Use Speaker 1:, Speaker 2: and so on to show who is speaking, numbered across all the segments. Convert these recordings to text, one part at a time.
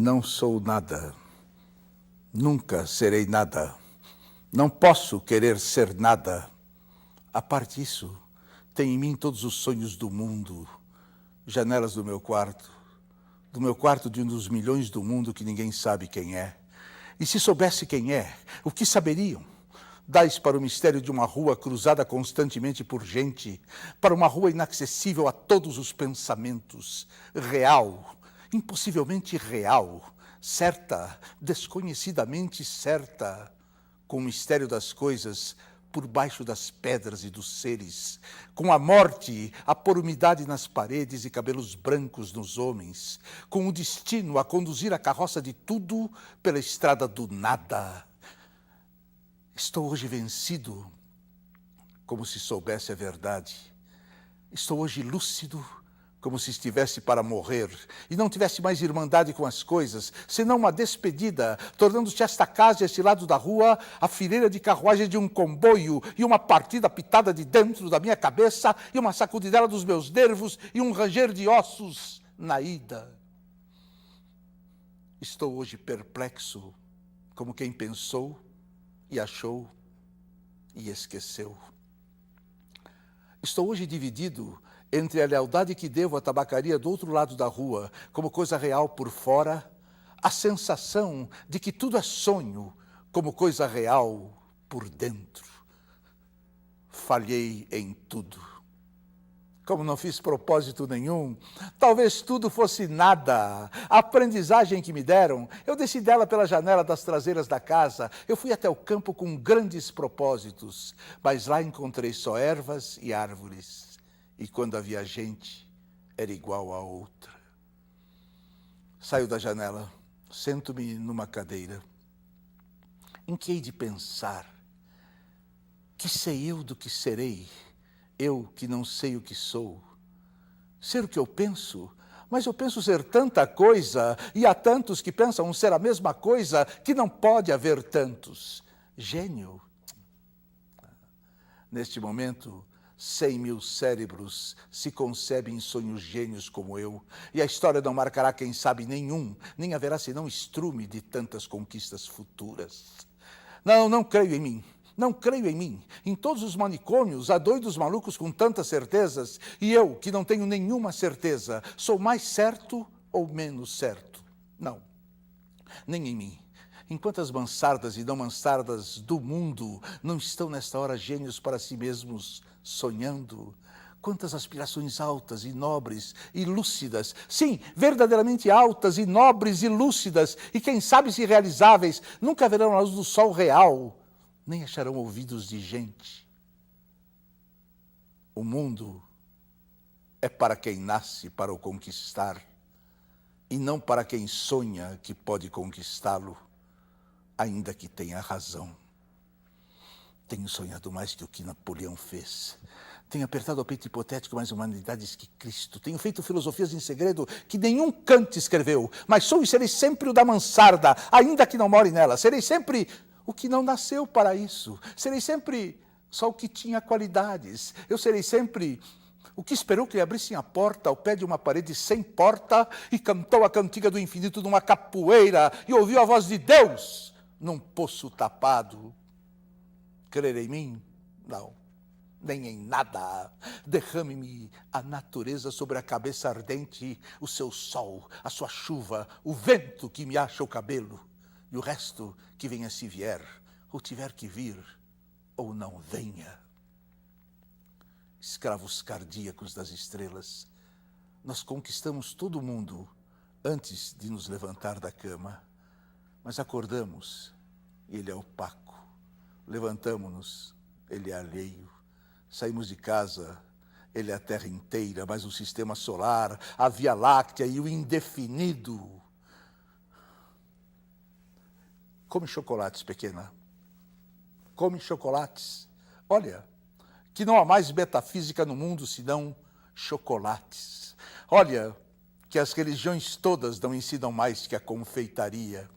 Speaker 1: Não sou nada. Nunca serei nada. Não posso querer ser nada. A parte disso, tem em mim todos os sonhos do mundo. Janelas do meu quarto de um dos milhões do mundo que ninguém sabe quem é. E se soubesse quem é, o que saberiam? Dais para o mistério de uma rua cruzada constantemente por gente, para uma rua inacessível a todos os pensamentos, real, impossivelmente real, certa, desconhecidamente certa, com o mistério das coisas por baixo das pedras e dos seres, com a morte a pôr umidade nas paredes e cabelos brancos nos homens, com o destino a conduzir a carroça de tudo pela estrada do nada. Estou hoje vencido, como se soubesse a verdade. Estou hoje lúcido, como se estivesse para morrer, e não tivesse mais irmandade com as coisas, senão uma despedida, tornando-se esta casa e este lado da rua a fileira de carruagem de um comboio, e uma partida pitada de dentro da minha cabeça, e uma sacudidela dos meus nervos, e um ranger de ossos na ida. Estou hoje perplexo, como quem pensou, e achou, e esqueceu. Estou hoje dividido entre a lealdade que devo à tabacaria do outro lado da rua, como coisa real por fora, a sensação de que tudo é sonho, como coisa real por dentro. Falhei em tudo. Como não fiz propósito nenhum, talvez tudo fosse nada. A aprendizagem que me deram, eu desci dela pela janela das traseiras da casa. Eu fui até o campo com grandes propósitos, mas lá encontrei só ervas e árvores. E quando havia gente, era igual a outra. Saio da janela, sento-me numa cadeira. Em que hei de pensar? Que sei eu do que serei? Eu que não sei o que sou. Ser o que eu penso? Mas eu penso ser tanta coisa, e há tantos que pensam ser a mesma coisa, que não pode haver tantos. Gênio? Neste momento, 100.000 cérebros se concebem em sonhos gênios como eu, e a história não marcará, quem sabe, nenhum, nem haverá senão estrume de tantas conquistas futuras. Não creio em mim. Não creio em mim. Em todos os manicômios há doidos malucos com tantas certezas, e eu, que não tenho nenhuma certeza, sou mais certo ou menos certo? Não, nem em mim. Enquanto as mansardas e não mansardas do mundo não estão nesta hora gênios para si mesmos, sonhando, quantas aspirações altas e nobres e lúcidas, sim, verdadeiramente altas e nobres e lúcidas, e quem sabe se realizáveis, nunca verão a luz do sol real, nem acharão ouvidos de gente. O mundo é para quem nasce para o conquistar, e não para quem sonha que pode conquistá-lo, ainda que tenha razão. Tenho sonhado mais que o que Napoleão fez. Tenho apertado ao peito hipotético mais humanidades que Cristo. Tenho feito filosofias em segredo que nenhum Kant escreveu. Mas sou e serei sempre o da mansarda, ainda que não more nela. Serei sempre o que não nasceu para isso. Serei sempre só o que tinha qualidades. Eu serei sempre o que esperou que lhe abrissem a porta ao pé de uma parede sem porta e cantou a cantiga do infinito numa capoeira e ouviu a voz de Deus num poço tapado. Crer em mim? Não, nem em nada. Derrame-me a natureza sobre a cabeça ardente, o seu sol, a sua chuva, o vento que me acha o cabelo, e o resto que venha se vier, ou tiver que vir, ou não venha. Escravos cardíacos das estrelas, nós conquistamos todo o mundo antes de nos levantar da cama, mas acordamos e ele é opaco. Levantamo-nos, ele é alheio. Saímos de casa, ele é a Terra inteira, mas o sistema solar, a Via Láctea e o indefinido. Come chocolates, pequena. Come chocolates. Olha, que não há mais metafísica no mundo senão chocolates. Olha, que as religiões todas não ensinam mais que a confeitaria.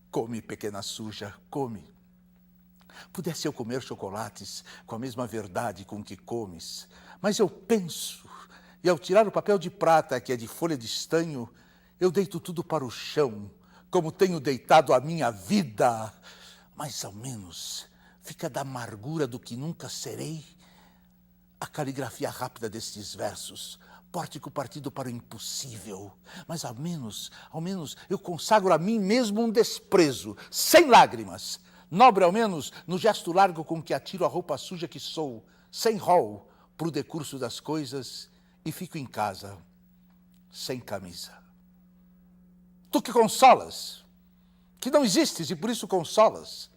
Speaker 1: Come, pequena suja, come. Pudesse eu comer chocolates com a mesma verdade com que comes, mas eu penso, e ao tirar o papel de prata, que é de folha de estanho, eu deito tudo para o chão, como tenho deitado a minha vida, mas ao menos fica da amargura do que nunca serei a caligrafia rápida destes versos, pórtico partido para o impossível. Mas ao menos eu consagro a mim mesmo um desprezo, sem lágrimas, nobre ao menos no gesto largo com que atiro a roupa suja que sou, sem rol, pro decurso das coisas, e fico em casa, sem camisa. Tu que consolas, que não existes e por isso consolas,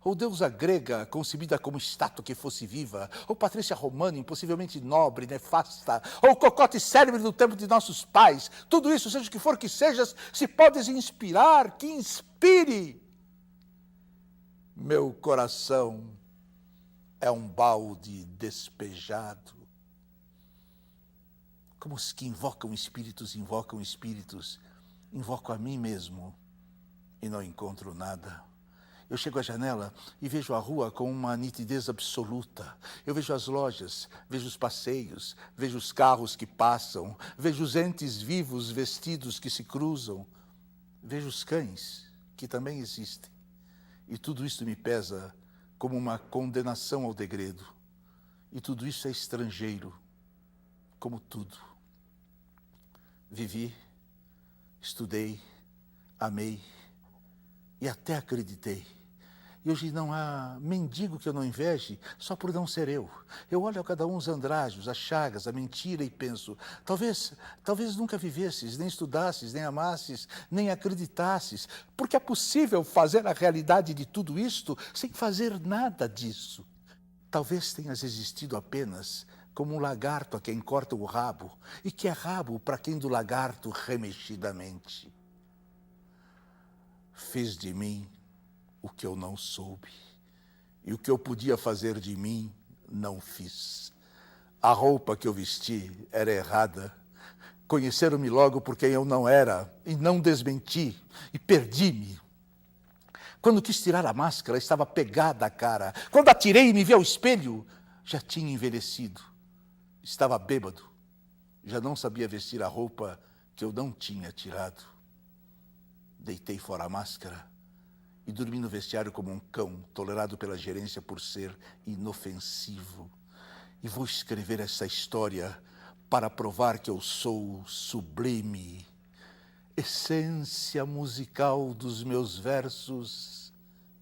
Speaker 1: ou deusa grega concebida como estátua que fosse viva, ou Patrícia romana impossivelmente nobre, nefasta, ou cocote célebre do tempo de nossos pais, tudo isso, seja o que for que sejas, se podes inspirar, que inspire. Meu coração é um balde despejado. Como os que invocam espíritos, invoco a mim mesmo e não encontro nada. Eu chego à janela e vejo a rua com uma nitidez absoluta. Eu vejo as lojas, vejo os passeios, vejo os carros que passam, vejo os entes vivos vestidos que se cruzam, vejo os cães que também existem. E tudo isso me pesa como uma condenação ao degredo. E tudo isso é estrangeiro, como tudo. Vivi, estudei, amei e até acreditei. E hoje não há mendigo que eu não inveje só por não ser eu. Eu olho a cada um os andrajos, as chagas, a mentira e penso, talvez nunca vivesses, nem estudasses, nem amasses, nem acreditasses, porque é possível fazer a realidade de tudo isto sem fazer nada disso. Talvez tenhas existido apenas como um lagarto a quem corta o rabo, e que é rabo para quem do lagarto remexidamente. Fez de mim o que eu não soube, e o que eu podia fazer de mim, não fiz. A roupa que eu vesti era errada. Conheceram-me logo por quem eu não era, e não desmenti, e perdi-me. Quando quis tirar a máscara, estava pegada à cara. Quando atirei e me vi ao espelho, já tinha envelhecido. Estava bêbado. Já não sabia vestir a roupa que eu não tinha tirado. Deitei fora a máscara e dormi no vestiário como um cão, tolerado pela gerência por ser inofensivo. E vou escrever essa história para provar que eu sou sublime. Essência musical dos meus versos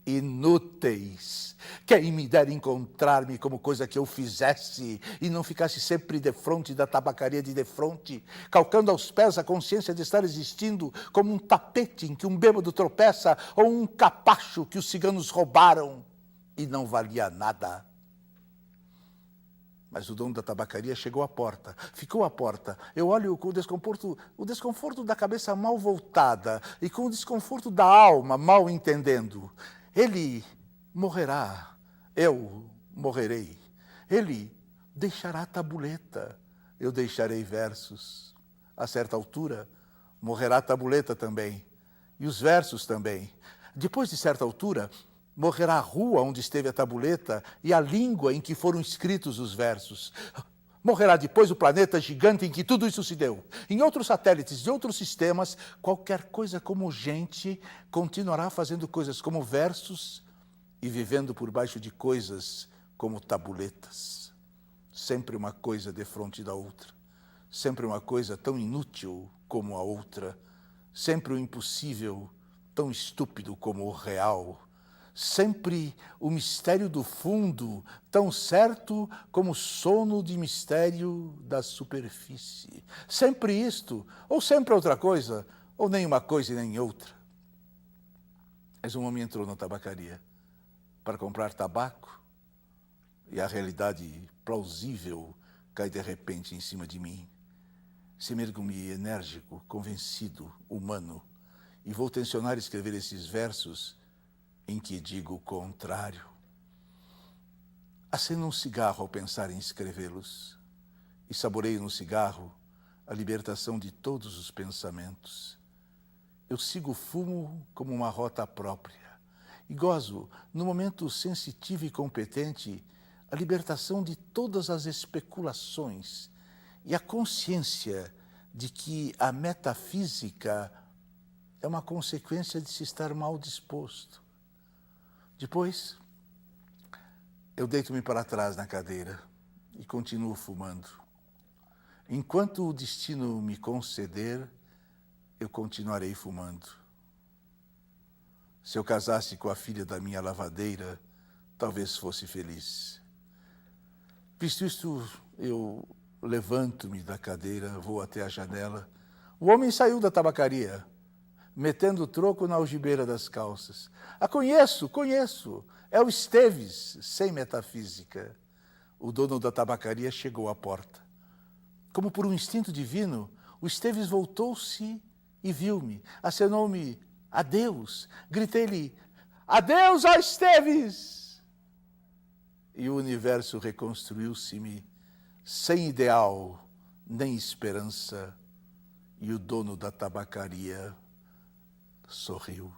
Speaker 1: inúteis. Quem me dera encontrar-me como coisa que eu fizesse e não ficasse sempre defronte da tabacaria de defronte, calcando aos pés a consciência de estar existindo como um tapete em que um bêbado tropeça ou um capacho que os ciganos roubaram e não valia nada. Mas o dono da tabacaria chegou à porta, ficou à porta. Eu olho com o desconforto da cabeça mal voltada e com o desconforto da alma mal entendendo. Ele morrerá, eu morrerei. Ele deixará tabuleta, eu deixarei versos. A certa altura, morrerá a tabuleta também, e os versos também. Depois de certa altura, morrerá a rua onde esteve a tabuleta e a língua em que foram escritos os versos. Morrerá depois o planeta gigante em que tudo isso se deu. Em outros satélites de outros sistemas, qualquer coisa como gente continuará fazendo coisas como versos e vivendo por baixo de coisas como tabuletas. Sempre uma coisa defronte da outra. Sempre uma coisa tão inútil como a outra. Sempre o impossível tão estúpido como o real. Sempre o mistério do fundo, tão certo como o sono de mistério da superfície. Sempre isto, ou sempre outra coisa, ou nem uma coisa e nem outra. Mas um homem entrou na tabacaria para comprar tabaco e a realidade plausível cai de repente em cima de mim. Semergo-me enérgico, convencido, humano, e vou tensionar escrever esses versos em que digo o contrário. Acendo um cigarro ao pensar em escrevê-los e saboreio no cigarro a libertação de todos os pensamentos. Eu sigo o fumo como uma rota própria e gozo, no momento sensitivo e competente, a libertação de todas as especulações e a consciência de que a metafísica é uma consequência de se estar mal disposto. Depois, eu deito-me para trás na cadeira e continuo fumando. Enquanto o destino me conceder, eu continuarei fumando. Se eu casasse com a filha da minha lavadeira, talvez fosse feliz. Visto isto, eu levanto-me da cadeira, vou até a janela. O homem saiu da tabacaria, metendo o troco na algibeira das calças. Ah, conheço. É o Esteves, sem metafísica. O dono da tabacaria chegou à porta. Como por um instinto divino, o Esteves voltou-se e viu-me. Acenou-me, adeus. Gritei-lhe, adeus, ó Esteves! E o universo reconstruiu-se-me sem ideal nem esperança. E o dono da tabacaria sorriu.